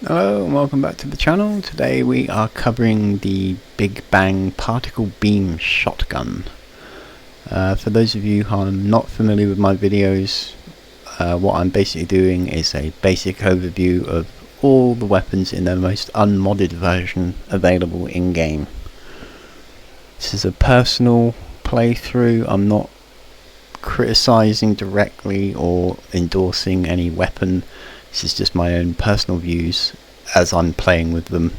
Hello and welcome back to the channel. Today we are covering the Big Bang Particle Beam Shotgun. For those of you who are not familiar with my videos, what I'm basically doing is a basic overview of all the weapons in their most unmodded version available in-game. This is a personal playthrough. I'm not criticizing directly or endorsing any weapon. This is just my own personal views as I'm playing with them.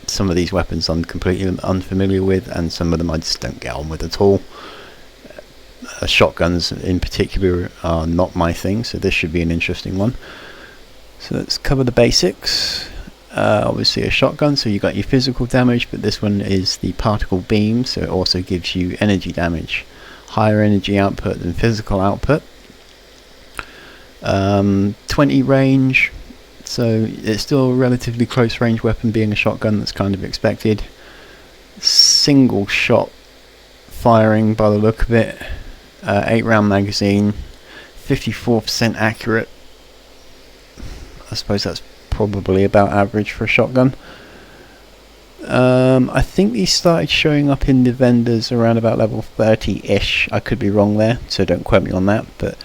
Some of these weapons I'm completely unfamiliar with, and some of them I just don't get on with at all. Shotguns in particular are not my thing, so this should be an interesting one. So let's cover the basics. Obviously a shotgun, so you got your physical damage, but this one is the particle beam, so it also gives you energy damage. Higher energy output than physical output. 20 range, so it's still a relatively close range weapon, being a shotgun. That's kind of expected. Single shot firing by the look of it. 8 round magazine, 54% accurate. I suppose that's probably about average for a shotgun. I think these started showing up in the vendors around about level 30-ish. I could be wrong there, so don't quote me on that, but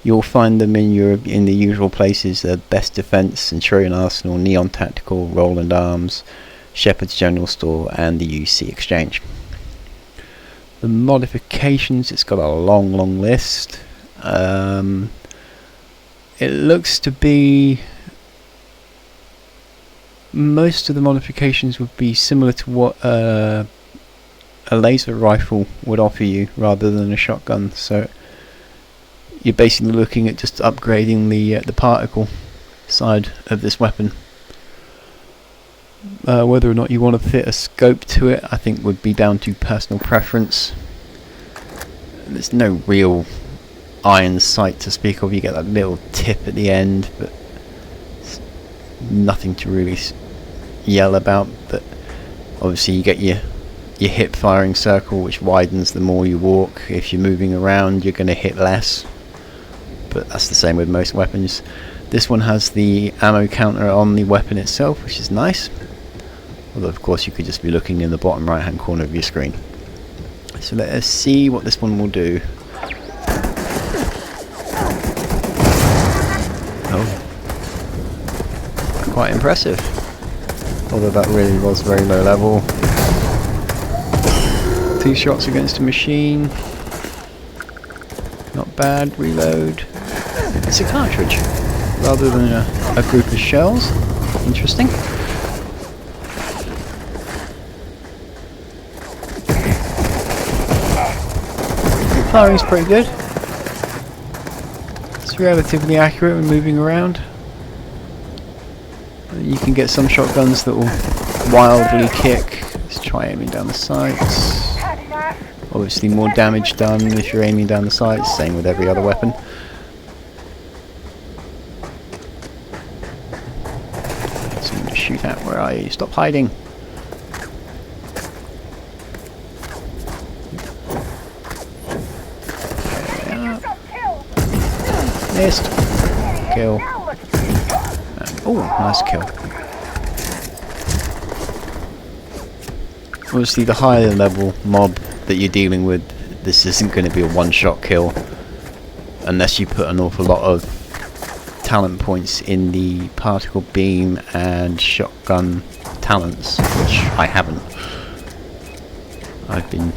you'll find them in the usual places: the Best Defense, Centurion Arsenal, Neon Tactical, Roland Arms, Shepherd's General Store, and the UC Exchange. The modifications, it's got a long list. It looks to be most of the modifications would be similar to what a laser rifle would offer you rather than a shotgun. So you're basically looking at just upgrading the particle side of this weapon. Whether or not you want to fit a scope to it, I think would be down to personal preference. There's no real iron sight to speak of. You get that little tip at the end, but it's nothing to really yell about. But obviously you get your hip firing circle, which widens the more you walk. If you're moving around, you're going to hit less. But that's the same with most weapons. This one has the ammo counter on the weapon itself, which is nice. Although of course you could just be looking in the bottom right hand corner of your screen. So let us see what this one will do. Oh, quite impressive. Although that really was very low level. 2 shots against a machine. Not bad. Reload. It's a cartridge rather than a group of shells. Interesting. The firing's pretty good. It's relatively accurate when moving around. You can get some shotguns that will wildly kick. Let's try aiming down the sights. Obviously more damage done if you're aiming down the sights, same with every other weapon. Someone to shoot at, where are you? Stop hiding! Missed! Kill. Oh, nice kill. Obviously the higher level mob that you're dealing with, this isn't going to be a one-shot kill unless you put an awful lot of talent points in the particle beam and shotgun talents, which I haven't. I've been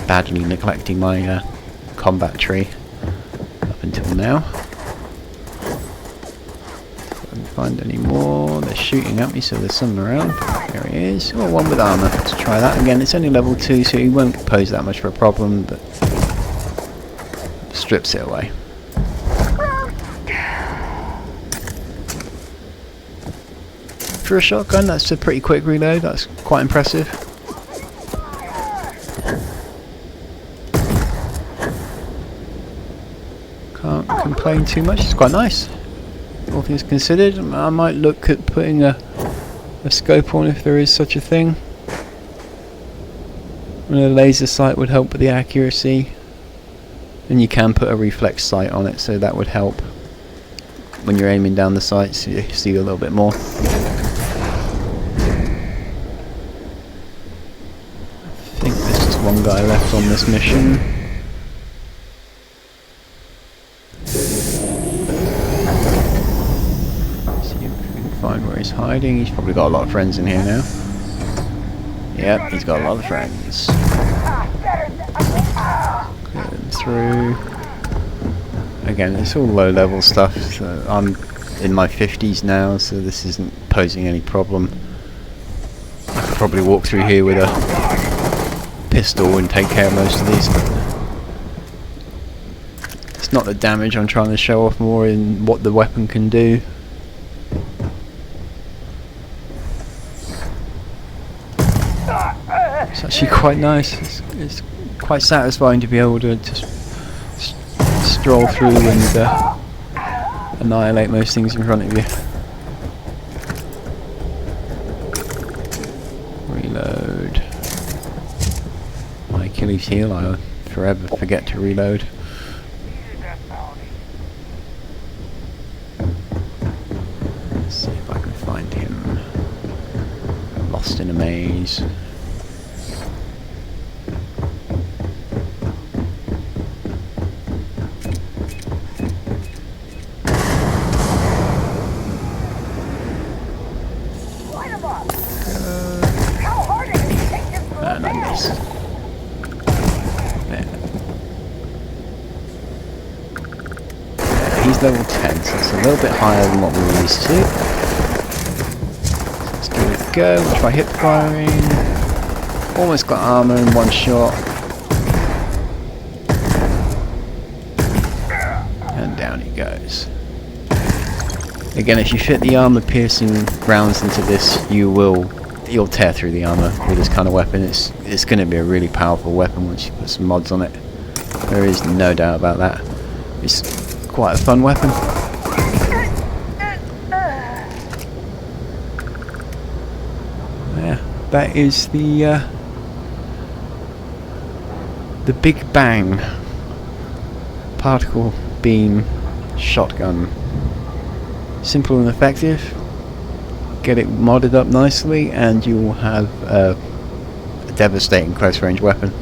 badly neglecting my combat tree up until now. Find any more. They're shooting at me, so there's some around. There he is. Oh, one with armor. Let's try that again. It's only level 2, so he won't pose that much of a problem, but strips it away. For a shotgun, that's a pretty quick reload. That's quite impressive. Can't complain too much. It's quite nice. All things considered, I might look at putting a scope on if there is such a thing. And a laser sight would help with the accuracy. And you can put a reflex sight on it, so that would help. when you're aiming down the sights, you see a little bit more. I think there's just one guy left on this mission. See if we can find where he's hiding. He's probably got a lot of friends in here now. Yep, he's got a lot of friends. Clear them through. Again, it's all low level stuff. So I'm in my 50s now, so this isn't posing any problem. I could probably walk through here with a pistol and take care of most of these. It's not the damage I'm trying to show off, more in what the weapon can do. It's actually quite nice. It's quite satisfying to be able to just stroll through and annihilate most things in front of you. Reload. My Achilles heel, I forever forget to reload. Let's see if I can find him. Lost in a maze. And I missed. There. He's level 10, so it's a little bit higher than what we were used to. So let's give it a go. We'll try hip firing. Almost got armor in one shot. And down he goes. Again, if you fit the armor piercing rounds into this, you'll tear through the armor with this kind of weapon. It's going to be a really powerful weapon once you put some mods on it. There is no doubt about that. It's quite a fun weapon. Yeah, that is the Big Bang particle beam shotgun. Simple and effective. Get it modded up nicely and you will have a devastating close range weapon.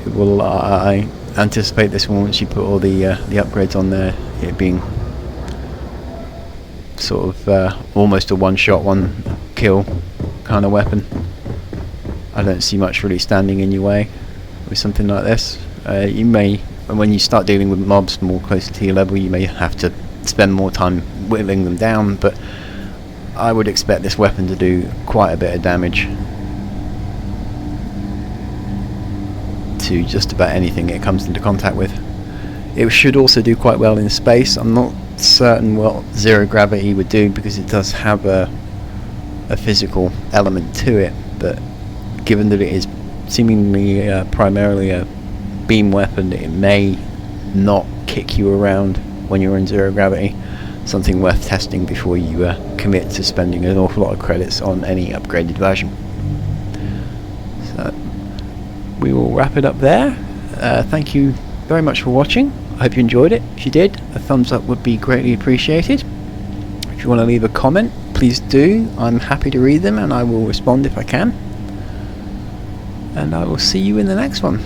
It will, I anticipate this one, once you put all the upgrades on there, it being sort of almost a one shot, one kill kind of weapon. I don't see much really standing in your way with something like this. You may, when you start dealing with mobs more closer to your level, you may have to spend more time whittling them down, but I would expect this weapon to do quite a bit of damage to just about anything it comes into contact with. It should also do quite well in space. I'm not certain what zero gravity would do because it does have a physical element to it, but given that it is seemingly primarily a beam weapon, it may not kick you around when you're in zero gravity. Something worth testing before you commit to spending an awful lot of credits on any upgraded version. So we will wrap it up there. Thank you very much for watching. I hope you enjoyed it. If you did, a thumbs up would be greatly appreciated. If you want to leave a comment, please do. I'm happy to read them and I will respond if I can. And I will see you in the next one.